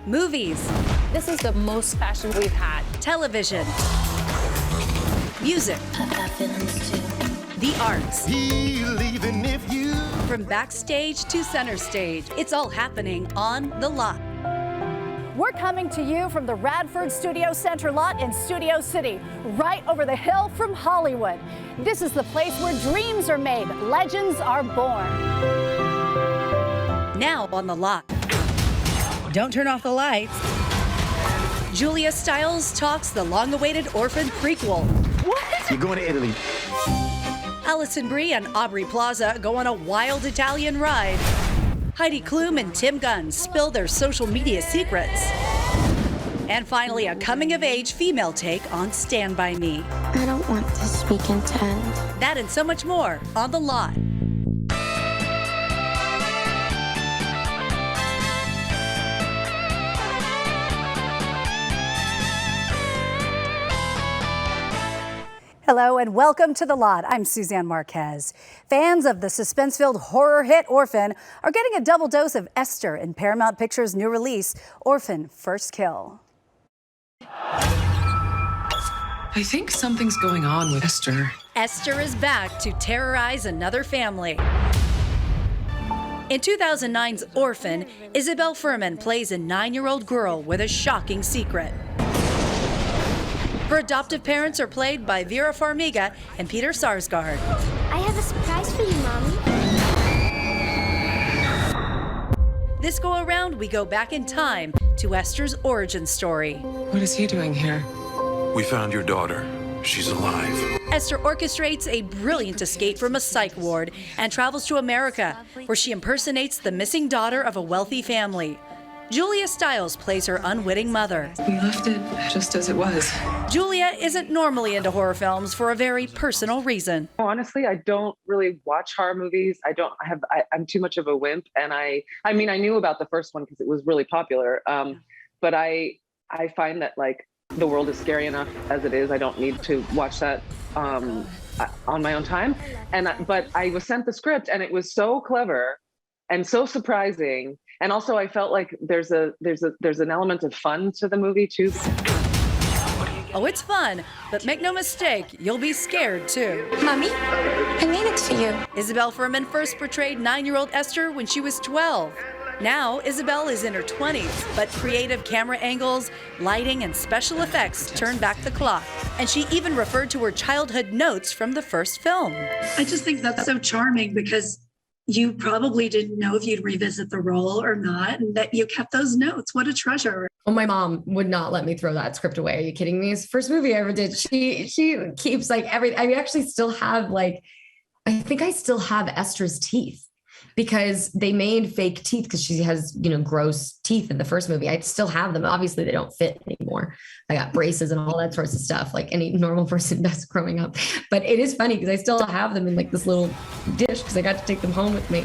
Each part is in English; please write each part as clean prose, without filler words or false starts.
Movies. This is the most fashion we've had. Television. Music. The arts. From backstage to center stage, it's all happening on The Lot. We're coming to you from the Radford Studio Center lot in Studio City, right over the hill from Hollywood. This is the place where dreams are made, legends are born. Now on The Lot. Don't turn off the lights. Julia Stiles talks the long-awaited Orphan prequel. What? You're going to Italy. Alison Brie and Aubrey Plaza go on a wild Italian ride. Heidi Klum and Gunn spill their social media secrets. And finally, a coming-of-age female take on Stand By Me. I don't want this weekend to end. That and so much more on The Lot. Hello and welcome to The Lot. I'm Suzanne Marquez. Fans of the suspense-filled horror hit Orphan are getting a double dose of Esther in Paramount Pictures' new release, Orphan: First Kill. I think something's going on with Esther. Esther is back to terrorize another family. In 2009's Orphan, Isabel Fuhrman plays a 9-year-old girl with a shocking secret. Her adoptive parents are played by Vera Farmiga and Peter Sarsgaard. I have a surprise for you, Mommy. This go around, we go back in time to Esther's origin story. What is he doing here? We found your daughter. She's alive. Esther orchestrates a brilliant escape from a psych ward and travels to America, where she impersonates the missing daughter of a wealthy family. Julia Stiles plays her unwitting mother. We left it just as it was. Julia isn't normally into horror films for a very personal reason. Honestly, I don't really watch horror movies. I'm too much of a wimp. And I mean, I knew about the first one because it was really popular. But I find that like the world is scary enough as it is. I don't need to watch that on my own time. But I was sent the script and it was so clever and so surprising. And also I felt like there's an element of fun to the movie too. Oh, it's fun, but make no mistake, you'll be scared too. Mommy, I made it for you. Isabel Fuhrman first portrayed 9-year-old Esther when she was 12. Now, Isabel is in her 20s, but creative camera angles, lighting, and special effects turn back the clock. And she even referred to her childhood notes from the first film. I just think that's so charming because you probably didn't know if you'd revisit the role or not, and that you kept those notes. What a treasure. Oh, my mom would not let me throw that script away. Are you kidding me? It's the first movie I ever did. She keeps like I actually still have I think I still have Esther's teeth because they made fake teeth because she has, gross teeth in the first movie. I still have them. Obviously they don't fit anymore. I got braces and all that sorts of stuff like any normal person does growing up. But it is funny because I still have them in like this little dish because I got to take them home with me.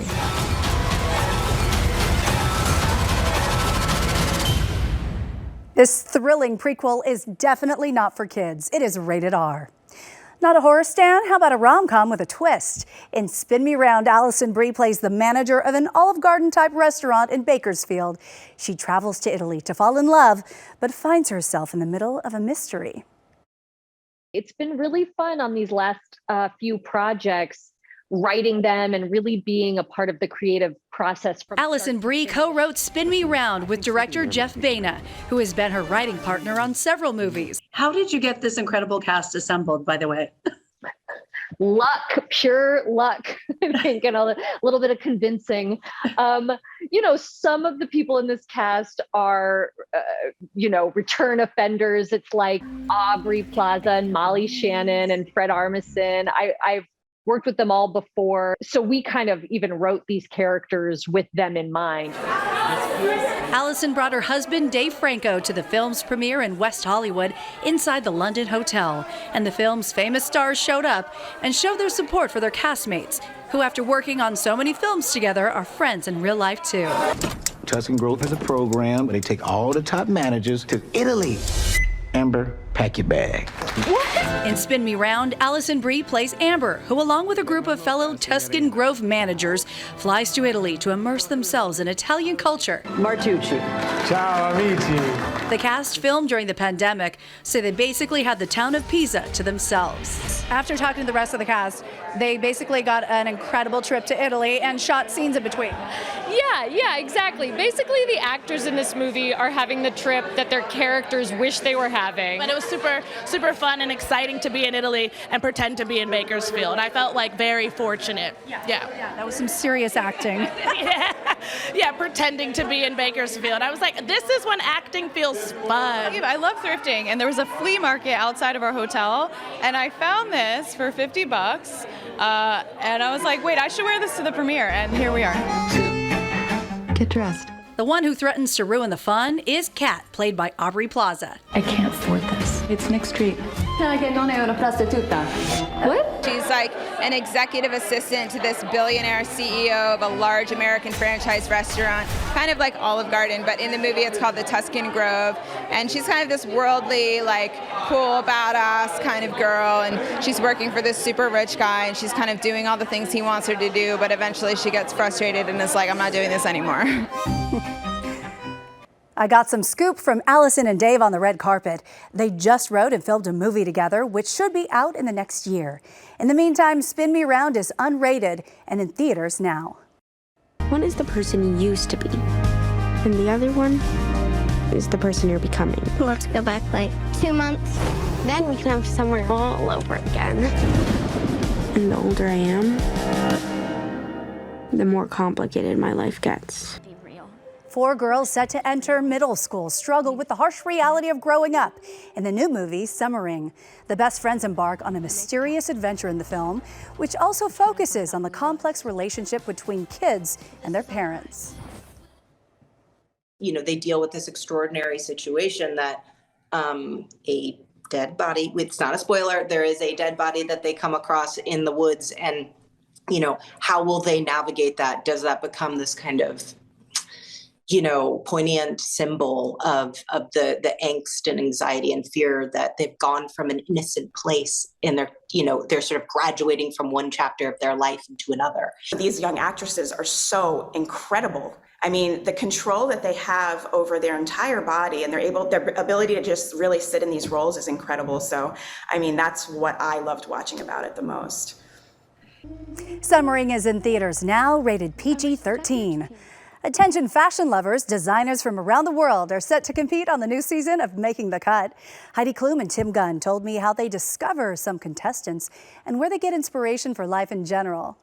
This thrilling prequel is definitely not for kids. It is rated R. Not a horror stan? How about a rom-com with a twist? In Spin Me Round, Alison Brie plays the manager of an Olive Garden-type restaurant in Bakersfield. She travels to Italy to fall in love, but finds herself in the middle of a mystery. It's been really fun on these last few projects, writing them and really being a part of the creative process. Alison Brie co-wrote Spin Me Round with director Jeff Baena, who has been her writing partner on several movies. How did you get this incredible cast assembled, by the way? Luck, pure luck, I think, and a little bit of convincing. Some of the people in this cast are, return offenders. It's like Aubrey Plaza and Molly Shannon and Fred Armisen. I've worked with them all before, so we kind of even wrote these characters with them in mind. Alison brought her husband, Dave Franco, to the film's premiere in West Hollywood inside the London Hotel. And the film's famous stars showed up and showed their support for their castmates, who after working on so many films together are friends in real life too. Tuscan Growth has a program where they take all the top managers to Italy. Amber, pack your bag. In Spin Me Round, Alison Brie plays Amber, who along with a group of fellow Tuscan Grove managers flies to Italy to immerse themselves in Italian culture. Martucci. Ciao, amici. The cast filmed during the pandemic, so they basically had the town of Pisa to themselves. After talking to the rest of the cast, they basically got an incredible trip to Italy and shot scenes in between. Yeah, exactly. Basically, the actors in this movie are having the trip that their characters wish they were having. But it was super fun and exciting to be in Italy and pretend to be in Bakersfield. I felt like very fortunate. Yeah, that was some serious acting. yeah, pretending to be in Bakersfield. I was like, this is when acting feels fun. I love thrifting, and there was a flea market outside of our hotel, and I found this for $50. And I was like, wait, I should wear this to the premiere, and here we are. Get dressed. The one who threatens to ruin the fun is Kat, played by Aubrey Plaza. I can't afford this. It's Nick Street. What? She's like an executive assistant to this billionaire CEO of a large American franchise restaurant, kind of like Olive Garden, but in the movie it's called the Tuscan Grove. And she's kind of this worldly, like cool, badass kind of girl. And she's working for this super rich guy, and she's kind of doing all the things he wants her to do. But eventually she gets frustrated and is like, I'm not doing this anymore. I got some scoop from Allison and Dave on the red carpet. They just wrote and filmed a movie together, which should be out in the next year. In the meantime, Spin Me Round is unrated and in theaters now. One is the person you used to be, and the other one is the person you're becoming. Let's go back like 2 months. Then we can have summer all over again. And the older I am, the more complicated my life gets. 4 girls set to enter middle school struggle with the harsh reality of growing up in the new movie, Summering. The best friends embark on a mysterious adventure in the film, which also focuses on the complex relationship between kids and their parents. You know, they deal with this extraordinary situation that a dead body, it's not a spoiler, there is a dead body that they come across in the woods. And, you know, how will they navigate that? Does that become this kind of, you know, poignant symbol of the angst and anxiety and fear that they've gone from an innocent place in their, you know, they're sort of graduating from one chapter of their life into another. These young actresses are so incredible. I mean, the control that they have over their entire body and their ability to just really sit in these roles is incredible. So, I mean, that's what I loved watching about it the most. Summering is in theaters now, rated PG-13. Attention fashion lovers, designers from around the world are set to compete on the new season of Making the Cut. Heidi Klum and Tim Gunn told me how they discover some contestants and where they get inspiration for life in general.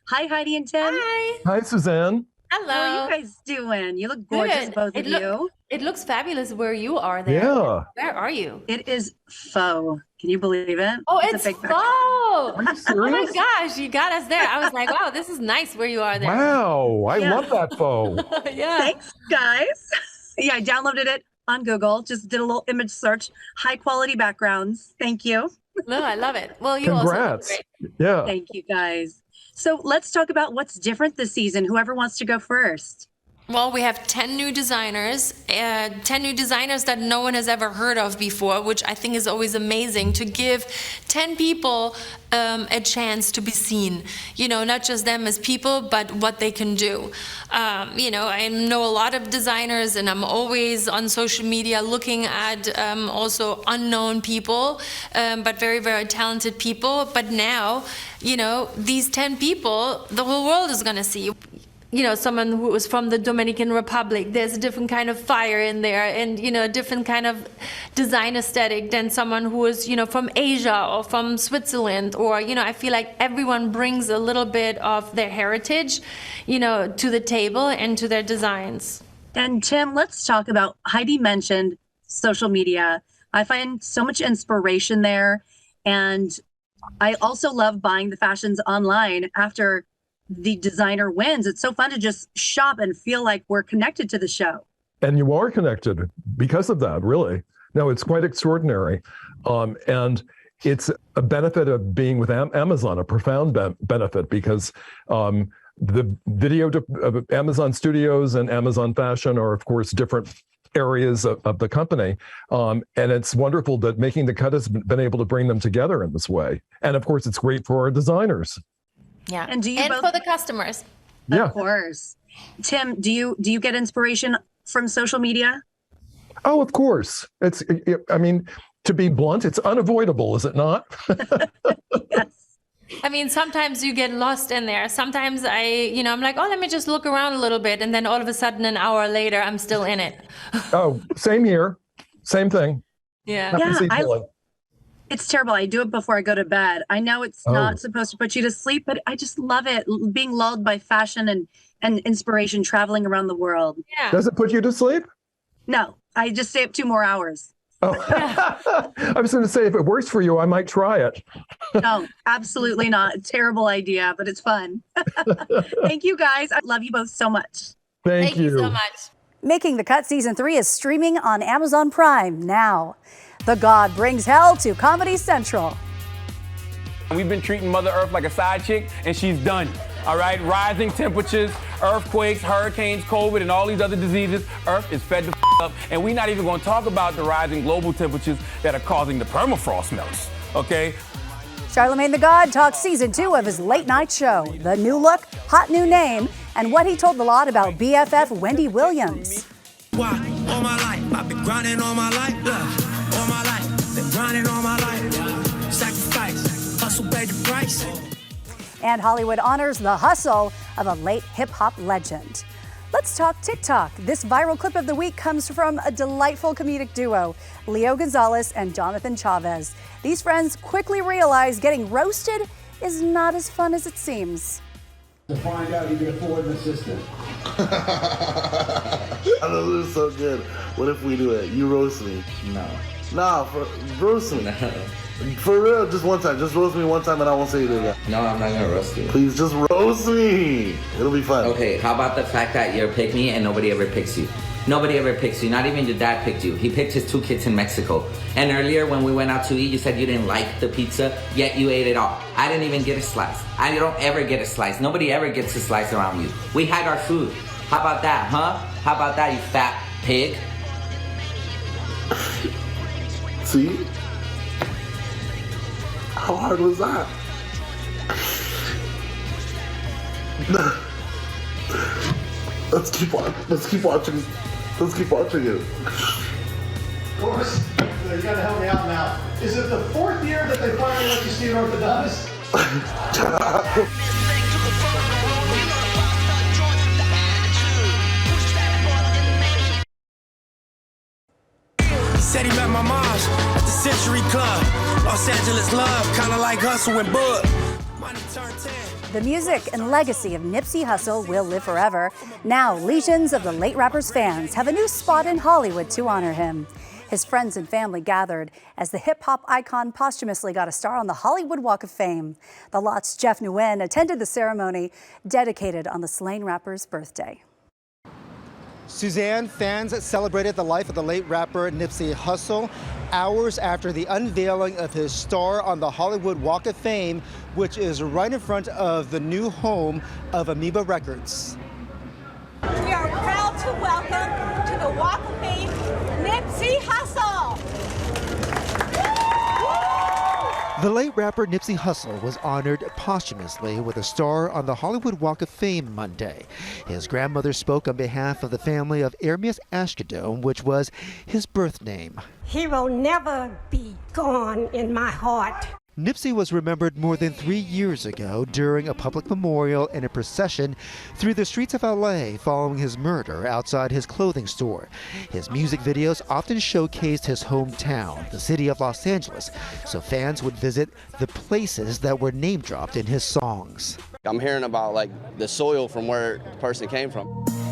Hi, Heidi and Tim. Hi. Hi, Suzanne. Hello. How are you guys doing? You look gorgeous, both of you. It looks fabulous where you are there. Yeah. Where are you? It is faux. Can you believe it? Oh, it's faux. Are you serious? Oh my gosh, you got us there. I was like, wow, this is nice where you are there. Wow, I love that faux. Yeah. Thanks, guys. Yeah, I downloaded it on Google. Just did a little image search. High quality backgrounds. Thank you. No, I love it. Well, you Congrats. also look great. Yeah. Thank you, guys. So let's talk about what's different this season. Whoever wants to go first. Well, we have 10 new designers that no one has ever heard of before, which I think is always amazing, to give 10 people a chance to be seen. You know, not just them as people, but what they can do. You know, I know a lot of designers, and I'm always on social media looking at also unknown people, but very, very talented people. But now, you know, these 10 people, the whole world is going to see. You know, someone who was from the Dominican Republic, there's a different kind of fire in there, and, you know, a different kind of design aesthetic than someone who is, you know, from Asia or from Switzerland, or, you know, I feel like everyone brings a little bit of their heritage, you know, to the table and to their designs. And Tim, let's talk about, Heidi mentioned social media. I find so much inspiration there. And I also love buying the fashions online after the designer wins. It's so fun to just shop and feel like we're connected to the show. And you are connected because of that, really. No, it's quite extraordinary. And it's a benefit of being with Amazon, a profound benefit, because the video of Amazon Studios and Amazon Fashion are, of course, different areas of the company. And it's wonderful that Making the Cut has been able to bring them together in this way. And of course, it's great for our designers. Yeah. And for the customers. Yeah. Of course. Tim, do you get inspiration from social media? Oh, of course. I mean, to be blunt, it's unavoidable, is it not? Yes. I mean, sometimes you get lost in there. Sometimes I'm like, oh, let me just look around a little bit. And then all of a sudden, an hour later, I'm still in it. Oh, same here. Same thing. Yeah. It's terrible. I do it before I go to bed. I know it's not supposed to put you to sleep, but I just love it. Being lulled by fashion and inspiration, traveling around the world. Yeah. Does it put you to sleep? No, I just stay up 2 more hours. Oh, I was going to say, if it works for you, I might try it. No, absolutely not. Terrible idea, but it's fun. Thank you, guys. I love you both so much. Thank you so much. Making the Cut Season 3 is streaming on Amazon Prime now. The God brings hell to Comedy Central. We've been treating Mother Earth like a side chick, and she's done. All right, rising temperatures, earthquakes, hurricanes, COVID, and all these other diseases. Earth is fed the up, and we're not even going to talk about the rising global temperatures that are causing the permafrost melts. Okay. Charlemagne the God talks Season 2 of his late night show, the new look, hot new name, and what he told the lot about BFF Wendy Williams. Why? All my life, I've been grinding all my life, all my life, been grinding all my life, sacrifice, hustle, pay the price. And Hollywood honors the hustle of a late hip-hop legend. Let's talk TikTok. This viral clip of the week comes from a delightful comedic duo, Leo Gonzalez and Jonathan Chavez. These friends quickly realize getting roasted is not as fun as it seems. To find out you can afford an assistant. I know this is so good. What if we do it? You roast me. No. Nah, roast me. No. For real, just one time. Just roast me one time and I won't say it again. No, I'm not gonna roast you. Please just roast me. It'll be fun. Okay, how about the fact that you're pick me and nobody ever picks you? Nobody ever picks you. Not even your dad picked you. He picked his 2 kids in Mexico. And earlier when we went out to eat, you said you didn't like the pizza, yet you ate it all. I didn't even get a slice. I don't ever get a slice. Nobody ever gets a slice around you. We had our food. How about that, huh? How about that, you fat pig? See? How hard was that? Let's keep watching. Let's keep watching it. Of course. You gotta help me out now. Is it the 4th year that they finally let you see an orthodontist? Said he met my mom's at the Century Club. Los Angeles love, kinda like Hustle and Bud. The music and legacy of Nipsey Hussle will live forever. Now, legions of the late rapper's fans have a new spot in Hollywood to honor him. His friends and family gathered as the hip-hop icon posthumously got a star on the Hollywood Walk of Fame. The Lot's Jeff Nguyen attended the ceremony dedicated on the slain rapper's birthday. Suzanne, fans celebrated the life of the late rapper Nipsey Hussle hours after the unveiling of his star on the Hollywood Walk of Fame, which is right in front of the new home of Amoeba Records. We are proud to welcome to the Walk of Fame Nipsey Hussle. The late rapper Nipsey Hussle was honored posthumously with a star on the Hollywood Walk of Fame Monday. His grandmother spoke on behalf of the family of Ermias Ashkadome, which was his birth name. He will never be gone in my heart. Nipsey was remembered more than 3 years ago during a public memorial and a procession through the streets of LA following his murder outside his clothing store. His music videos often showcased his hometown, the city of Los Angeles, so fans would visit the places that were name-dropped in his songs. I'm hearing about like the soil from where the person came from.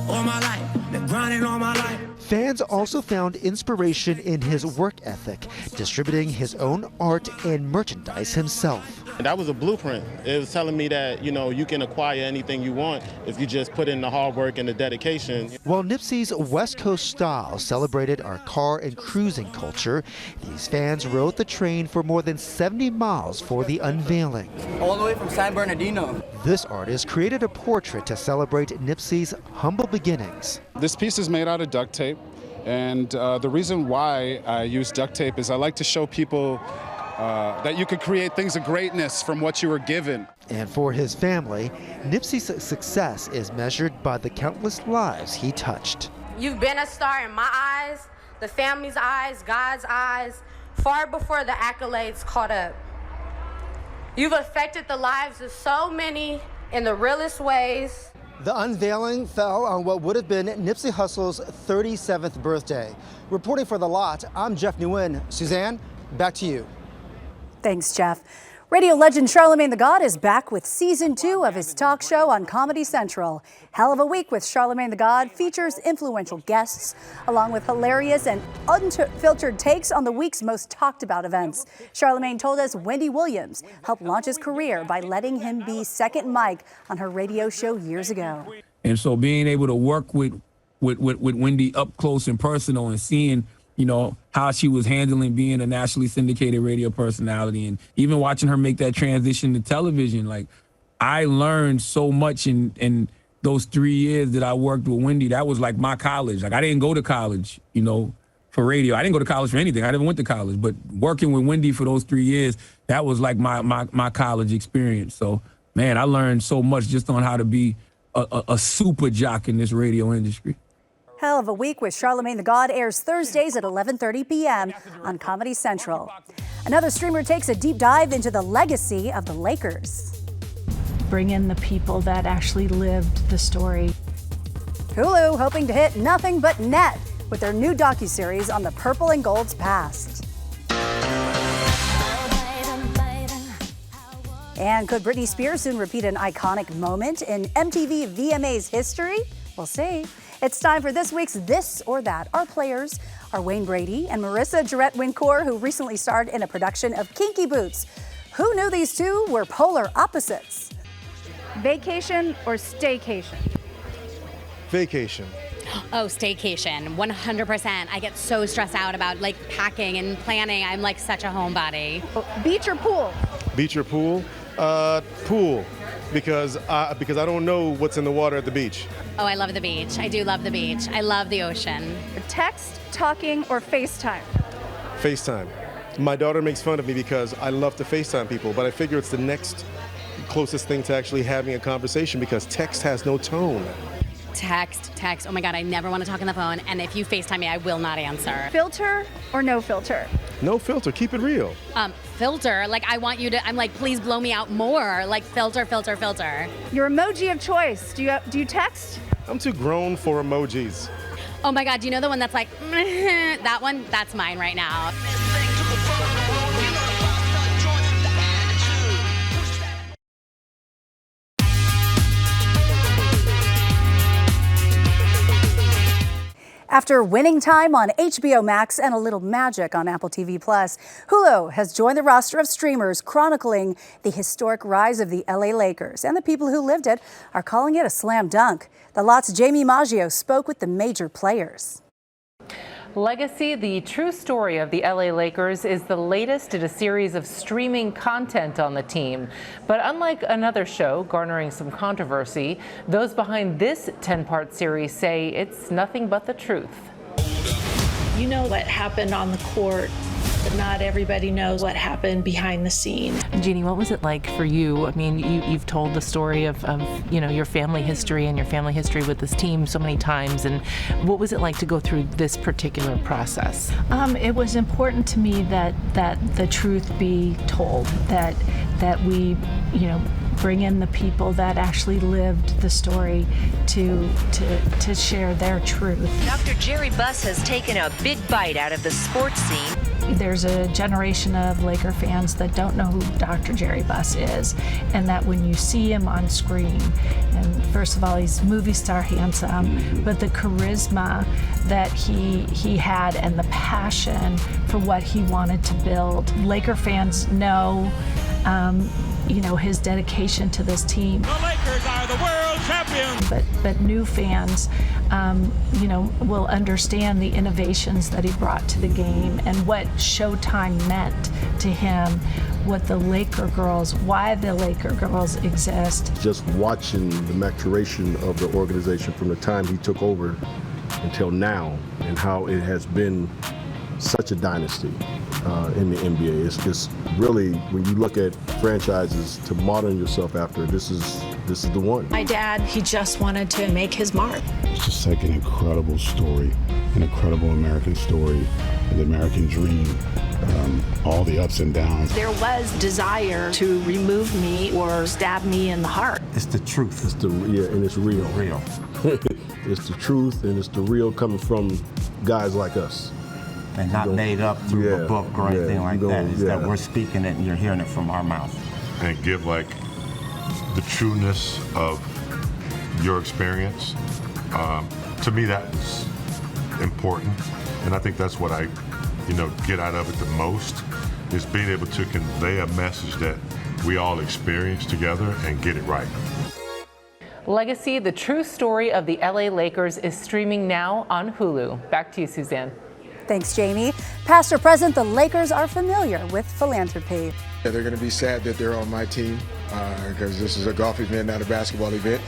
All my life, been grinding all my life. Fans also found inspiration in his work ethic, distributing his own art and merchandise himself. That was a blueprint. It was telling me that, you know, you can acquire anything you want if you just put in the hard work and the dedication. While Nipsey's West Coast style celebrated our car and cruising culture, these fans rode the train for more than 70 miles for the unveiling. All the way from San Bernardino. This artist created a portrait to celebrate Nipsey's humble beginnings. This piece is made out of duct tape. And the reason why I use duct tape is I like to show people that you could create things of greatness from what you were given. And for his family, Nipsey's success is measured by the countless lives he touched. You've been a star in my eyes, the family's eyes, God's eyes, far before the accolades caught up. You've affected the lives of so many in the realest ways. The unveiling fell on what would have been Nipsey Hussle's 37th birthday. Reporting for The Lot, I'm Jeff Nguyen. Suzanne, back to you. Thanks, Jeff. Radio legend Charlamagne the God is back with season 2 of his talk show on Comedy Central. Hell of a Week with Charlamagne the God features influential guests, along with hilarious and unfiltered takes on the week's most talked about events. Charlamagne told us Wendy Williams helped launch his career by letting him be second mic on her radio show years ago. And so being able to work with Wendy up close and personal and seeing, you know, how she was handling being a nationally syndicated radio personality, and even watching her make that transition to television. Like, I learned so much in those 3 years that I worked with Wendy. That was like my college. Like, I didn't go to college, you know, for radio. I didn't go to college for anything. I never went to college. But working with Wendy for those 3 years, that was like my college experience. So, man, I learned so much just on how to be a super jock in this radio industry. Hell of a Week with Charlamagne the God airs Thursdays at 11:30 p.m. on Comedy Central. Another streamer takes a deep dive into the legacy of the Lakers. Bring in the people that actually lived the story. Hulu hoping to hit nothing but net with their new docuseries on the Purple and Gold's past. And could Britney Spears soon repeat an iconic moment in MTV VMAs history? We'll see. It's time for this week's This or That. Our players are Wayne Brady and Marissa Jarrett-Wincourt, who recently starred in a production of Kinky Boots. Who knew these two were polar opposites? Vacation or staycation? Vacation. Oh, staycation, 100%. I get so stressed out about like packing and planning. I'm like such a homebody. Beach or pool? Beach or pool? Pool, because I don't know what's in the water at the beach. Oh, I love the beach. I do love the beach. I love the ocean. Text, talking, or FaceTime? FaceTime. My daughter makes fun of me because I love to FaceTime people, but I figure it's the next closest thing to actually having a conversation because text has no tone. Text. Oh my God, I never want to talk on the phone. And if you FaceTime me, I will not answer. Filter or no filter? No filter, keep it real. Filter, like I want you to, I'm like, please blow me out more. Like filter. Your emoji of choice, do you text? I'm too grown for emojis. Oh my God, do you know the one that's like, that one? That's mine right now. After winning time on HBO Max and a little magic on Apple TV+, Hulu has joined the roster of streamers chronicling the historic rise of the LA Lakers, and the people who lived it are calling it a slam dunk. The Lot's Jamie Maggio spoke with the major players. Legacy, the true story of the LA Lakers, is the latest in a series of streaming content on the team. But unlike another show garnering some controversy, those behind this 10-part series say it's nothing but the truth. You know what happened on the court, but not everybody knows what happened behind the scene. Jeannie, what was it like for you? I mean, you've told the story of you know, your family history and your family history with this team so many times, and what was it like to go through this particular process? It was important to me that the truth be told, that we, you know, bring in the people that actually lived the story to share their truth. Dr. Jerry Buss has taken a big bite out of the sports scene. There's a generation of Laker fans that don't know who Dr. Jerry Buss is, and that when you see him on screen, and first of all, he's movie star handsome, but the charisma that he had and the passion for what he wanted to build. Laker fans know you know, his dedication to this team. The Lakers are the world champions. But new fans, you know, will understand the innovations that he brought to the game and what Showtime meant to him, what the Laker girls, why the Laker girls exist. Just watching the maturation of the organization from the time he took over until now, and how it has been such a dynasty in the NBA. It's just really, when you look at franchises to modern yourself after, this is the one. My dad, he just wanted to make his mark. It's just like an incredible story, an incredible American story, the American dream, all the ups and downs. There was desire to remove me or stab me in the heart. It's the truth. And it's real. It's the truth, and it's the real coming from guys like us. And not made up through a book or anything like that. It's that we're speaking it and you're hearing it from our mouth. And give like the trueness of your experience. To me, that's important, and I think that's what I, get out of it the most, is being able to convey a message that we all experience together and get it right. Legacy, the true story of the LA Lakers, is streaming now on Hulu. Back to you, Suzanne. Thanks, Jamie. Past or present, the Lakers are familiar with philanthropy. Yeah, they're going to be sad that they're on my team because this is a golf event, not a basketball event.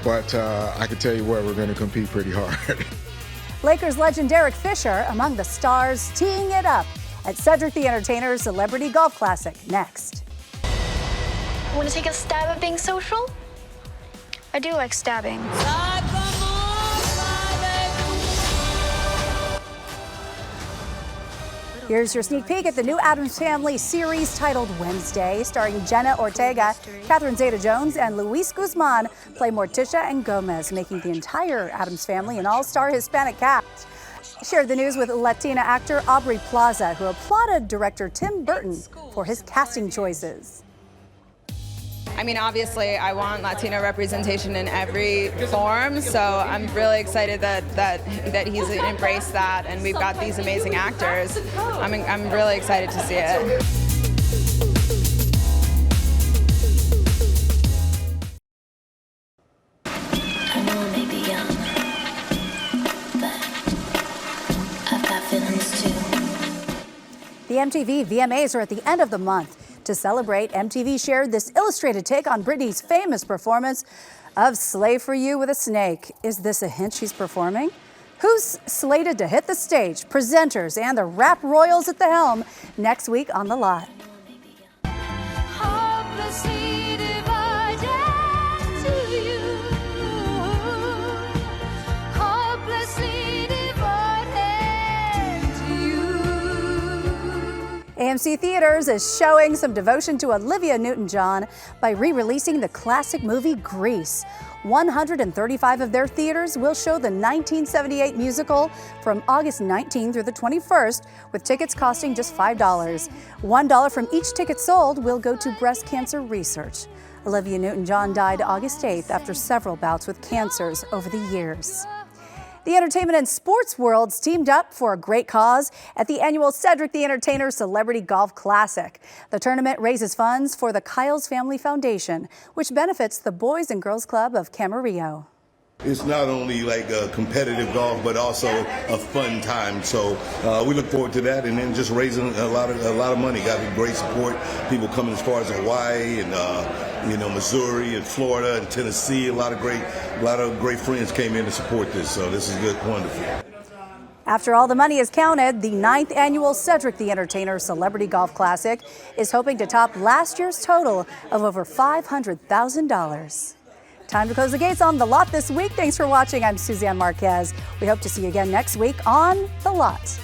But I can tell you what, we're going to compete pretty hard. Lakers legend Derek Fisher among the stars teeing it up at Cedric the Entertainer's Celebrity Golf Classic next. Want to take a stab at being social? I do like stabbing. Here's your sneak peek at the new Addams Family series titled Wednesday, starring Jenna Ortega, Catherine Zeta-Jones, and Luis Guzman play Morticia and Gomez, making the entire Addams Family an all-star Hispanic cast. Shared the news with Latina actor Aubrey Plaza, who applauded director Tim Burton for his casting choices. I mean, obviously, I want Latino representation in every form, so I'm really excited that he's embraced that, and we've got these amazing actors. I'm really excited to see it. I know I may be young, but I've got feelings too. The MTV VMAs are at the end of the month. To celebrate, MTV shared this illustrated take on Britney's famous performance of Slave for You with a Snake. Is this a hint she's performing? Who's slated to hit the stage? Presenters and the rap royals at the helm next week on The Lot. AMC Theaters is showing some devotion to Olivia Newton-John by re-releasing the classic movie Grease. 135 of their theaters will show the 1978 musical from August 19 through the 21st, with tickets costing just $5. $1 from each ticket sold will go to breast cancer research. Olivia Newton-John died August 8th after several bouts with cancers over the years. The entertainment and sports worlds teamed up for a great cause at the annual Cedric the Entertainer Celebrity Golf Classic. The tournament raises funds for the Kyle's Family Foundation, which benefits the Boys and Girls Club of Camarillo. It's not only like a competitive golf, but also a fun time. So we look forward to that, and then just raising a lot of money. Got great support. People coming as far as Hawaii and Missouri and Florida and Tennessee. A lot of great friends came in to support this. So this is good, wonderful. After all the money is counted, the 9th annual Cedric the Entertainer Celebrity Golf Classic is hoping to top last year's total of over $500,000. Time to close the gates on The Lot this week. Thanks for watching. I'm Suzanne Marquez. We hope to see you again next week on The Lot.